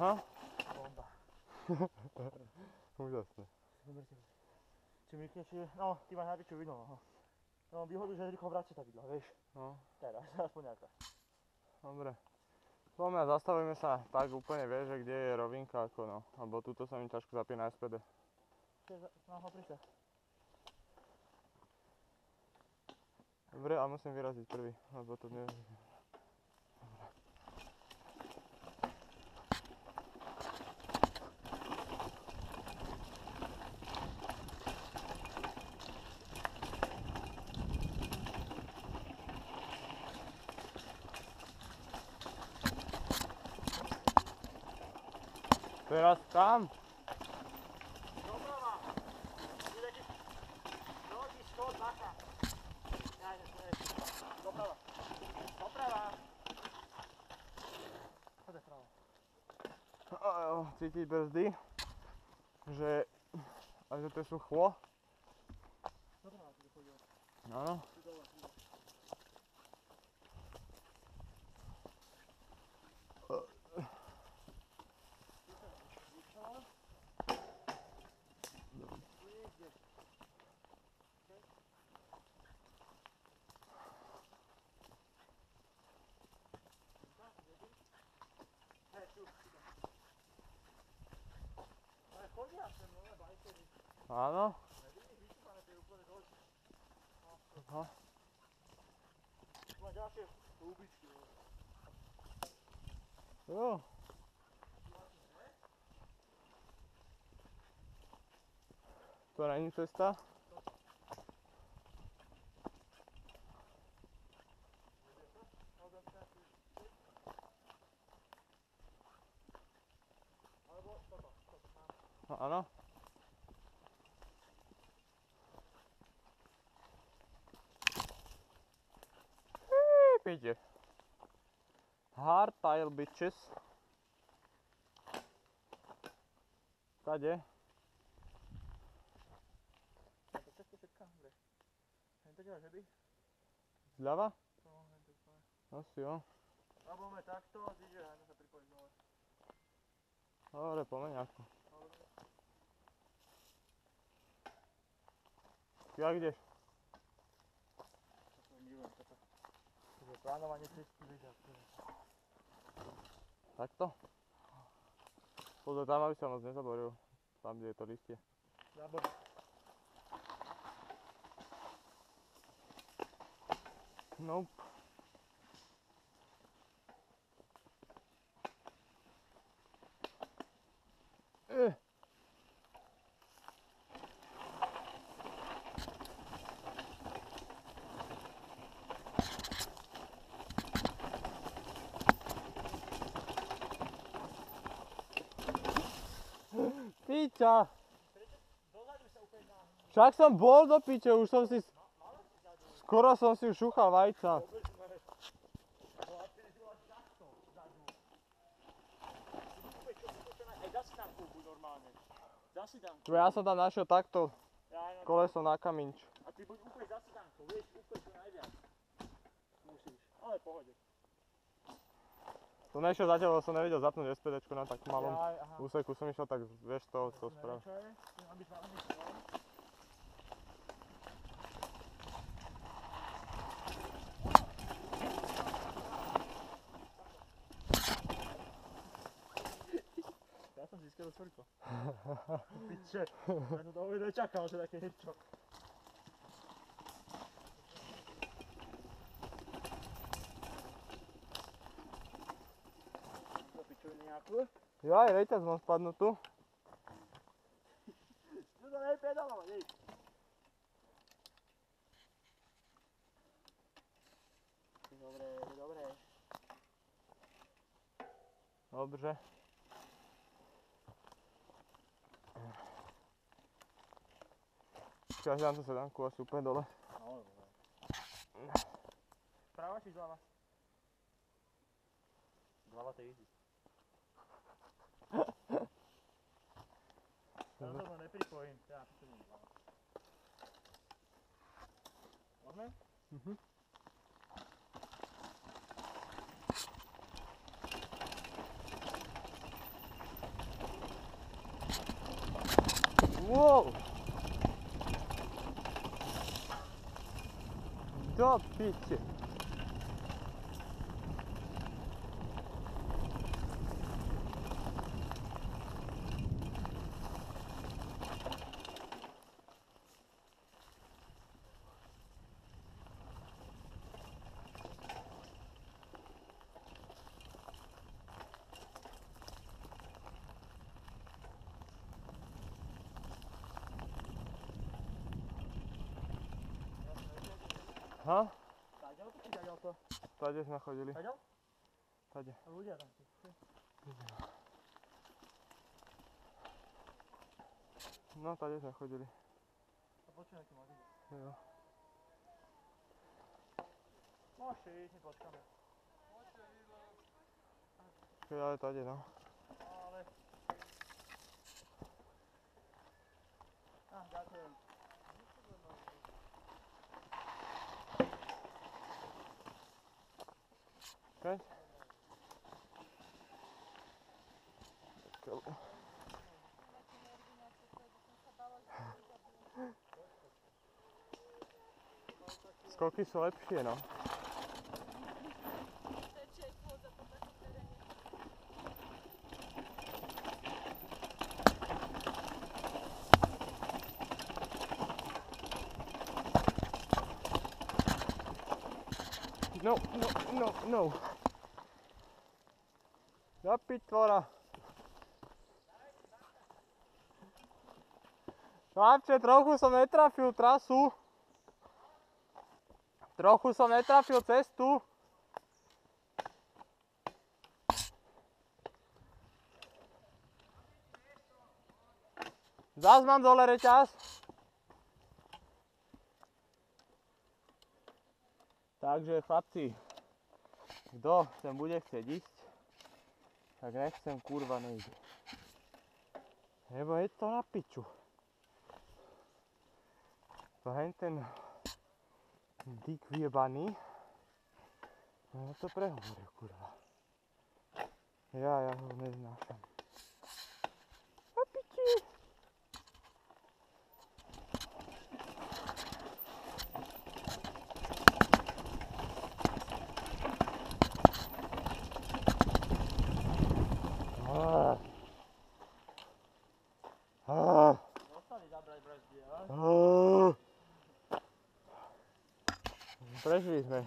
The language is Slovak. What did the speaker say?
Aha. Bomba. Úžasné. Či mykneš, no, ty máš najväčšiu vinu, no. No, výhodu, že rýchlo vracia tá vidla, vieš. No. Teraz, aspoň nejaká. Dobre. Poďme a zastavíme sa tak úplne, vieš, že kde je rovinka ako no. Lebo tuto sa mi ťažko zapína SPD. No, pri sa. Dobre, a musím vyraziť prvý, lebo to nie... Teraz kam? Doprava. Nogi 120. Doprava. Doprava. Chodaj pravo. Cítiť brzdy, že to je suchlo. Doprava tu chodil. Áno. Tu dole. Áno. Aha. Má ďalšie húbičky. Jo. To není cesta? Áno. Píde. Hardtail bitches. Kade? To všetko všetká, dobre. Len to ďalej, že by? Zľava? No, len to úplne. Asi jo. Alebo máme takto, a ty, že hajme sa pripojiť dole. Dobre, pomeň ako. Jak ideš? To milujem toto. Takže plánovanie cesty, vieš, ako je. Takto? Pozor tam, aby sa moc nezaboril. Tam, kde je to listie. Zabor. Nope. Piča! Však som bol do piče, už som si... Skoro som si už šúchal vajca. Ja som tam našiel takto koleso na kaminč. A ty buď úplne za sedánkou, vieš, úplne čo najviac. Musíš, ale pohode. To nešiel zatiaľ, lebo som nevedel zapnúť SPDčko na tak malom úseku, som išiel tak, vieš, to spraviť. Ja som získal do svrko. Piče, ja to dovoj nečakal, že také niečo. Jaj, reťaz mám spadnutú. Tu to nej pedalovať, hej. Dobre, dobre. Dobre. Počkaj, dám to sedánku asi úplne dole. No, dobre. Prava či zľava? Zľava to je easy. Ja to nepripojím, ja to nie zľava. Môžeme? Mhm. Wow! Do piče. Ha? Táďal to či táďal to? Tade sme chodili. Táďal? Tade. A ľudia tam sú. No, tade sme chodili. A počujeme, aký máš ide. Jo. Môžeš ísť, my počkáme. Počkaj, ale tade, no. Ale... ďakujem. Keď? Skoky sú lepšie, no. No, no, no, no. Zapiť tvora. Chlapče, trochu som netrafil trasu. Trochu som netrafil cestu. Zas mám dole reťaz. Takže chlapci, kto sem bude chcieť ísť, tak nech sem kurva nejde. Lebo je to na piču. To hen ten dík vyjebaný, no to prehovoril kurva. Ja ho neznášam. Na piči. Zostali zabrať brzdy, Prežili sme.